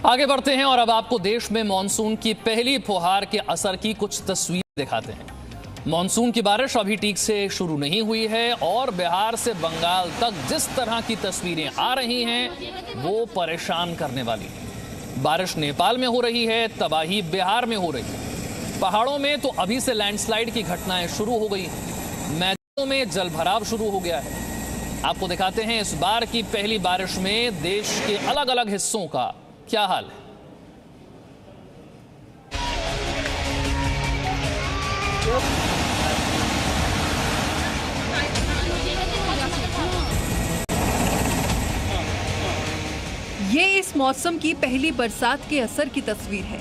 आगे बढ़ते हैं और अब आपको देश में मानसून की पहली फुहार के असर की कुछ तस्वीरें दिखाते हैं। मानसून की बारिश अभी ठीक से शुरू नहीं हुई है और बिहार से बंगाल तक जिस तरह की तस्वीरें आ रही हैं वो परेशान करने वाली हैं। बारिश नेपाल में हो रही है, तबाही बिहार में हो रही है। पहाड़ों में तो अभी से लैंडस्लाइड की घटनाएं शुरू हो गई, मैदानों में जलभराव शुरू हो गया है। आपको दिखाते हैं इस बार की पहली बारिश में देश के अलग अलग हिस्सों का क्या हाल है। ये इस मौसम की पहली बरसात के असर की तस्वीर है।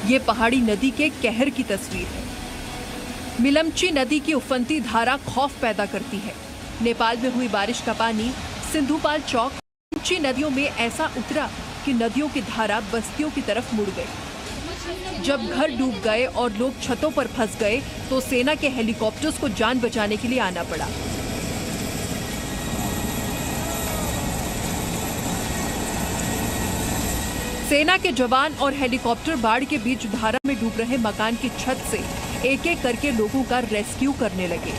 ये पहाड़ी नदी के कहर की तस्वीर है। मिलमची नदी की उफनती धारा खौफ पैदा करती है। नेपाल में हुई बारिश का पानी सिंधुपाल चौक ऊंची नदियों में ऐसा उतरा कि नदियों की धारा बस्तियों की तरफ मुड़ गई। जब घर डूब गए और लोग छतों पर फंस गए तो सेना के हेलीकॉप्टर्स को जान बचाने के लिए आना पड़ा। सेना के जवान और हेलीकॉप्टर बाढ़ के बीच धारा में डूब रहे मकान की छत से एक एक करके लोगों का रेस्क्यू करने लगे।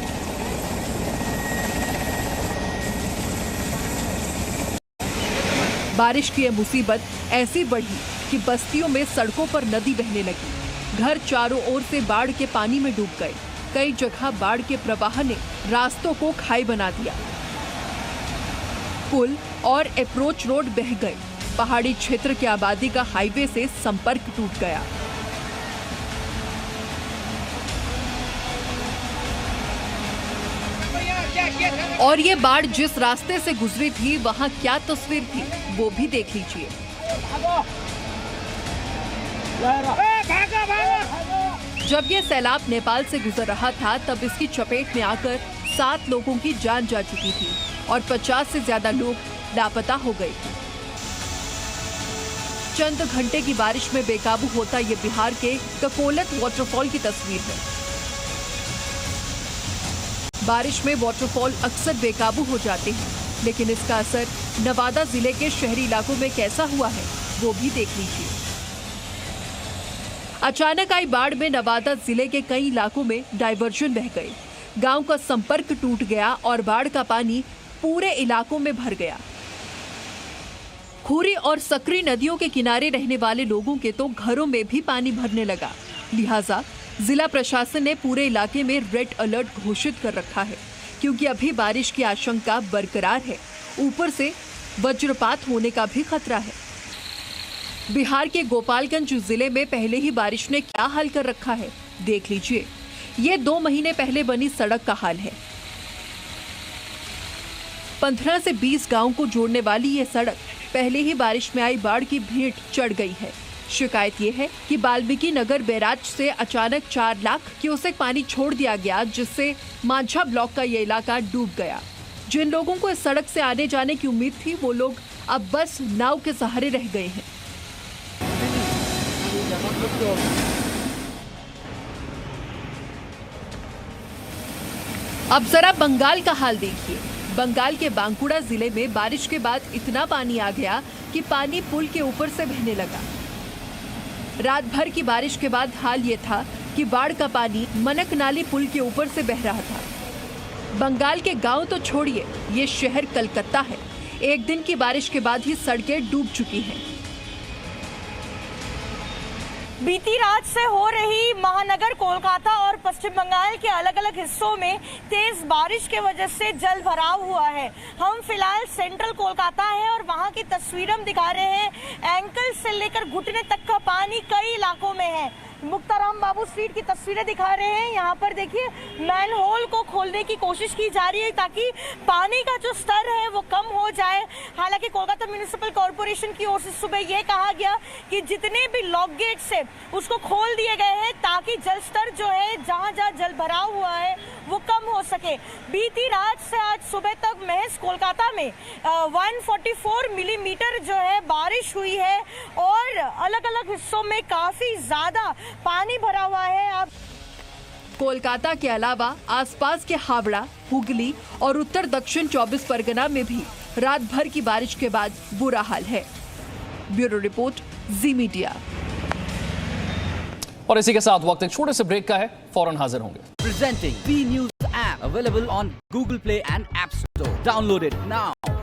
बारिश की यह मुसीबत ऐसी बढ़ी कि बस्तियों में सड़कों पर नदी बहने लगी। घर चारों ओर से बाढ़ के पानी में डूब गए। कई जगह बाढ़ के प्रवाह ने रास्तों को खाई बना दिया। पुल और अप्रोच रोड बह गए। पहाड़ी क्षेत्र की आबादी का हाईवे से संपर्क टूट गया। और ये बाढ़ जिस रास्ते से गुजरी थी वहां क्या तस्वीर थी वो भी देख लीजिए। जब ये सैलाब नेपाल से गुजर रहा था तब इसकी चपेट में आकर 7 लोगों की जान जा चुकी थी और 50 से ज्यादा लोग लापता हो गए। चंद घंटे की बारिश में बेकाबू होता ये बिहार के ककोलत वाटरफॉल की तस्वीर है। बारिश में वाटरफॉल अक्सर बेकाबू हो जाते हैं, लेकिन इसका असर नवादा जिले के शहरी इलाकों में कैसा हुआ है वो भी देख लीजिए। अचानक आई बाढ़ में नवादा जिले के कई इलाकों में डायवर्जन बह गए। गांव का संपर्क टूट गया और बाढ़ का पानी पूरे इलाकों में भर गया। खूरी और सकरी नदियों के किनारे रहने वाले लोगों के तो घरों में भी पानी भरने लगा। लिहाजा जिला प्रशासन ने पूरे इलाके में रेड अलर्ट घोषित कर रखा है, क्योंकि अभी बारिश की आशंका बरकरार है। ऊपर से वज्रपात होने का भी खतरा है। बिहार के गोपालगंज जिले में पहले ही बारिश ने क्या हाल कर रखा है देख लीजिए। ये 2 महीने पहले बनी सड़क का हाल है। 15 से 20 गांव को जोड़ने वाली ये सड़क पहले ही बारिश में आई बाढ़ की भेंट चढ़ गई है। शिकायत ये है कि वाल्मीकि नगर बैराज से अचानक 4 लाख क्यूसेक पानी छोड़ दिया गया, जिससे मांझा ब्लॉक का ये इलाका डूब गया। जिन लोगों को इस सड़क से आने जाने की उम्मीद थी वो लोग अब बस नाव के सहारे रह गए हैं। अब जरा बंगाल का हाल देखिए। बंगाल के बांकुड़ा जिले में बारिश के बाद इतना पानी आ गया कि पानी पुल के ऊपर से बहने लगा। रात भर की बारिश के बाद हाल ये था कि बाढ़ का पानी मनकनाली पुल के ऊपर से बह रहा था। बंगाल के गांव तो छोड़िए, ये शहर कलकत्ता है। एक दिन की बारिश के बाद ही सड़कें डूब चुकी हैं। बीती रात से हो रही महानगर कोलकाता और पश्चिम बंगाल के अलग अलग हिस्सों में तेज बारिश के वजह से जल भराव हुआ है। हम फिलहाल सेंट्रल कोलकाता है और वहां की तस्वीर हम दिखा रहे हैं। एंकल से लेकर घुटने तक का पानी कई इलाकों में है। मुक्ताराम बाबू स्ट्रीट की तस्वीरें दिखा रहे हैं। यहाँ पर देखिए मैनहोल को खोलने की कोशिश की जा रही है ताकि पानी का जो स्तर है वो कम हो जाए। हालांकि कोलकाता म्युनिसिपल कॉर्पोरेशन की ओर से सुबह ये कहा गया कि जितने भी लॉक गेट्स है उसको खोल दिए गए हैं ताकि जल स्तर जो है जहाँ जहाँ जल भराव हुआ है वो कम हो सके। बीती रात से आज सुबह तक महज कोलकाता में 144 मिलीमीटर जो है बारिश हुई है और अलग अलग हिस्सों में काफी ज्यादा पानी भरा हुआ है। अब कोलकाता के अलावा आसपास के हावड़ा, हुगली और उत्तर दक्षिण 24 परगना में भी रात भर की बारिश के बाद बुरा हाल है। ब्यूरो रिपोर्ट, जी मीडिया। और इसी के साथ वक्त एक छोटे से ब्रेक का है, फौरन हाजिर होंगे। Presenting B News app available on Google Play and App Store. Download it now.